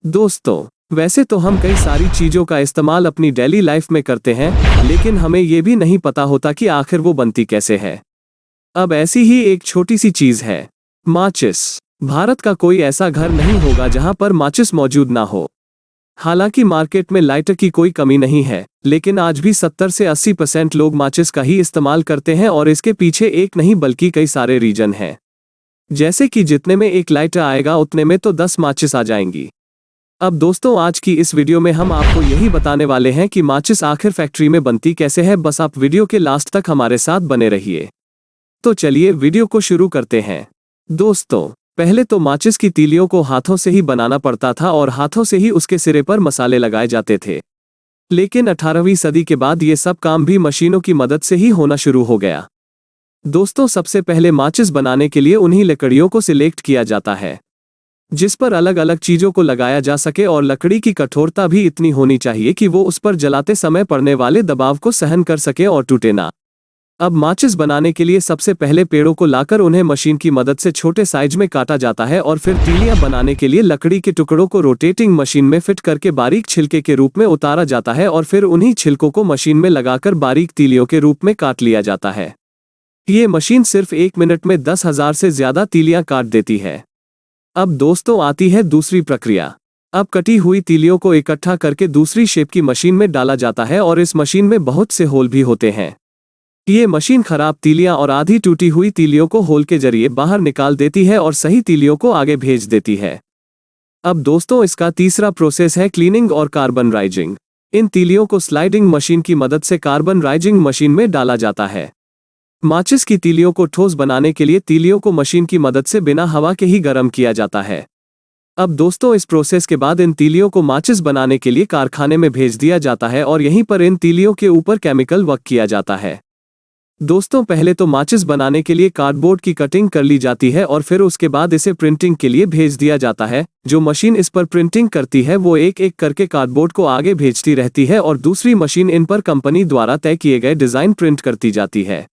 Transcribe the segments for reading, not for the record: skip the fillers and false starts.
दोस्तों, वैसे तो हम कई सारी चीजों का इस्तेमाल अपनी डेली लाइफ में करते हैं, लेकिन हमें ये भी नहीं पता होता कि आखिर वो बनती कैसे है। अब ऐसी ही एक छोटी सी चीज है, माचिस। भारत का कोई ऐसा घर नहीं होगा जहां पर माचिस मौजूद ना हो। हालांकि मार्केट में लाइटर की कोई कमी नहीं है, लेकिन आज भी 70 से 80% लोग माचिस का ही इस्तेमाल करते हैं और इसके पीछे एक नहीं बल्कि कई सारे रीजन हैं। जैसे कि जितने में एक लाइटर आएगा उतने में तो 10 माचिस आ जाएंगी। अब दोस्तों, आज की इस वीडियो में हम आपको यही बताने वाले हैं कि माचिस आखिर फैक्ट्री में बनती कैसे है। बस आप वीडियो के लास्ट तक हमारे साथ बने रहिए। तो चलिए वीडियो को शुरू करते हैं। दोस्तों, पहले तो माचिस की तीलियों को हाथों से ही बनाना पड़ता था और हाथों से ही उसके सिरे पर मसाले लगाए जाते थे। लेकिन 18वीं सदी के बाद ये सब काम भी मशीनों की मदद से ही होना शुरू हो गया। दोस्तों, सबसे पहले माचिस बनाने के लिए उन्हीं लकड़ियों को सिलेक्ट किया जाता है जिस पर अलग अलग चीजों को लगाया जा सके, और लकड़ी की कठोरता भी इतनी होनी चाहिए कि वो उस पर जलाते समय पड़ने वाले दबाव को सहन कर सके और टूटे ना। अब माचिस बनाने के लिए सबसे पहले पेड़ों को लाकर उन्हें मशीन की मदद से छोटे साइज में काटा जाता है और फिर तीलियां बनाने के लिए लकड़ी के टुकड़ों को रोटेटिंग मशीन में फिट करके बारीक छिलके के रूप में उतारा जाता है और फिर उन्हीं छिलकों को मशीन में लगाकर बारीक तीलियों के रूप में काट लिया जाता है। ये मशीन सिर्फ 1 मिनट में 10,000 से ज्यादा तीलियां काट देती है। अब दोस्तों, आती है दूसरी प्रक्रिया। अब कटी हुई तीलियों को इकट्ठा करके दूसरी शेप की मशीन में डाला जाता है और इस मशीन में बहुत से होल भी होते हैं। ये मशीन खराब तीलियां और आधी टूटी हुई तीलियों को होल के जरिए बाहर निकाल देती है और सही तीलियों को आगे भेज देती है। अब दोस्तों, इसका तीसरा प्रोसेस है क्लीनिंग और कार्बन राइजिंग। इन तीलियों को स्लाइडिंग मशीन की मदद से कार्बन राइजिंग मशीन में डाला जाता है। माचिस की तीलियों को ठोस बनाने के लिए तीलियों को मशीन की मदद से बिना हवा के ही गर्म किया जाता है। अब दोस्तों, इस प्रोसेस के बाद इन तीलियों को माचिस बनाने के लिए कारखाने में भेज दिया जाता है और यहीं पर इन तीलियों के ऊपर केमिकल वर्क किया जाता है। दोस्तों, पहले तो माचिस बनाने के लिए कार्डबोर्ड की कटिंग कर ली जाती है और फिर उसके बाद इसे प्रिंटिंग के लिए भेज दिया जाता है। जो मशीन इस पर प्रिंटिंग करती है वो एक एक करके कार्डबोर्ड को आगे भेजती रहती है और दूसरी मशीन इन पर कंपनी द्वारा तय किए गए डिजाइन प्रिंट करती जाती है।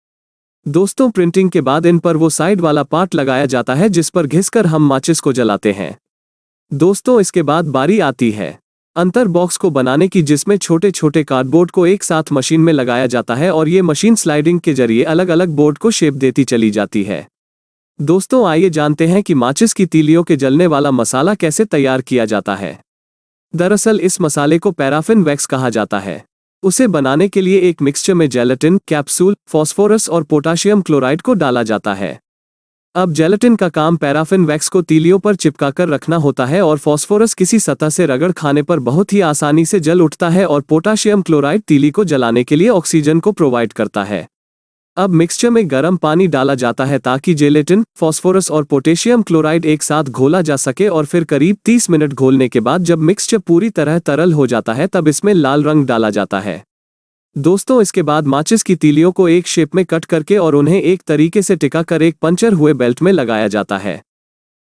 दोस्तों, प्रिंटिंग के बाद इन पर वो साइड वाला पार्ट लगाया जाता है जिस पर घिसकर हम माचिस को जलाते हैं। दोस्तों, इसके बाद बारी आती है अंतर बॉक्स को बनाने की, जिसमें छोटे छोटे कार्डबोर्ड को एक साथ मशीन में लगाया जाता है और ये मशीन स्लाइडिंग के जरिए अलग अलग बोर्ड को शेप देती चली जाती है। दोस्तों, आइए जानते हैं कि माचिस की तीलियों के जलने वाला मसाला कैसे तैयार किया जाता है। दरअसल इस मसाले को पैराफिन वैक्स कहा जाता है। उसे बनाने के लिए एक मिक्सचर में जेलेटिन, कैप्सूल, फास्फोरस और पोटाशियम क्लोराइड को डाला जाता है। अब जेलेटिन का काम पैराफिन वैक्स को तीलियों पर चिपकाकर रखना होता है और फास्फोरस किसी सतह से रगड़ खाने पर बहुत ही आसानी से जल उठता है और पोटाशियम क्लोराइड तीली को जलाने के लिए ऑक्सीजन को प्रोवाइड करता है। अब मिक्सचर में गर्म पानी डाला जाता है ताकि जेलेटिन, फास्फोरस और पोटेशियम क्लोराइड एक साथ घोला जा सके और फिर करीब 30 मिनट घोलने के बाद जब मिक्सचर पूरी तरह तरल हो जाता है तब इसमें लाल रंग डाला जाता है। दोस्तों, इसके बाद माचिस की तीलियों को एक शेप में कट करके और उन्हें एक तरीके से टिका कर एक पंचर हुए बेल्ट में लगाया जाता है।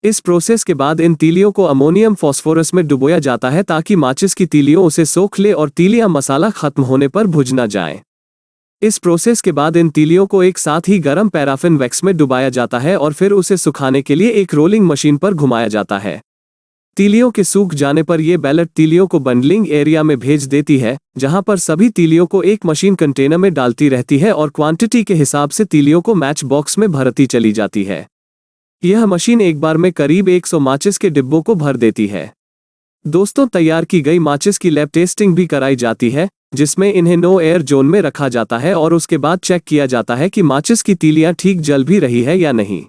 इस प्रोसेस के बाद इन तीलियों को अमोनियम फॉस्फोरस में डुबोया जाता है ताकि माचिस की तीलियों उसे सोख ले और तीलियां मसाला खत्म होने पर भुज न जाए। इस प्रोसेस के बाद इन तीलियों को एक साथ ही गर्म पैराफिन वैक्स में डुबाया जाता है और फिर उसे सुखाने के लिए एक रोलिंग मशीन पर घुमाया जाता है। तीलियों के सूख जाने पर यह बेल्ट तीलियों को बंडलिंग एरिया में भेज देती है, जहां पर सभी तीलियों को एक मशीन कंटेनर में डालती रहती है और क्वांटिटी के हिसाब से तीलियों को मैच बॉक्स में भरती चली जाती है। यह मशीन एक बार में करीब 100 माचिस के डिब्बों को भर देती है। दोस्तों, तैयार की गई माचिस की लैब टेस्टिंग भी कराई जाती है, जिसमें इन्हें नो एयर जोन में रखा जाता है और उसके बाद चेक किया जाता है कि माचिस की तीलियां ठीक जल भी रही है या नहीं।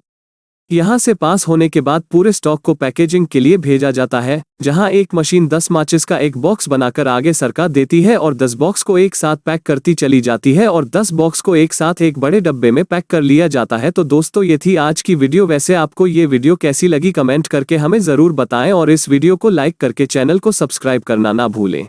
यहां से पास होने के बाद पूरे स्टॉक को पैकेजिंग के लिए भेजा जाता है, जहां एक मशीन 10 माचिस का एक बॉक्स बनाकर आगे सरका देती है और 10 बॉक्स को एक साथ पैक करती चली जाती है और 10 बॉक्स को एक साथ एक बड़े डब्बे में पैक कर लिया जाता है। तो दोस्तों, ये थी आज की वीडियो। वैसे आपको ये वीडियो कैसी लगी कमेंट करके हमें ज़रूर बताएं और इस वीडियो को लाइक करके चैनल को सब्सक्राइब करना ना भूलें।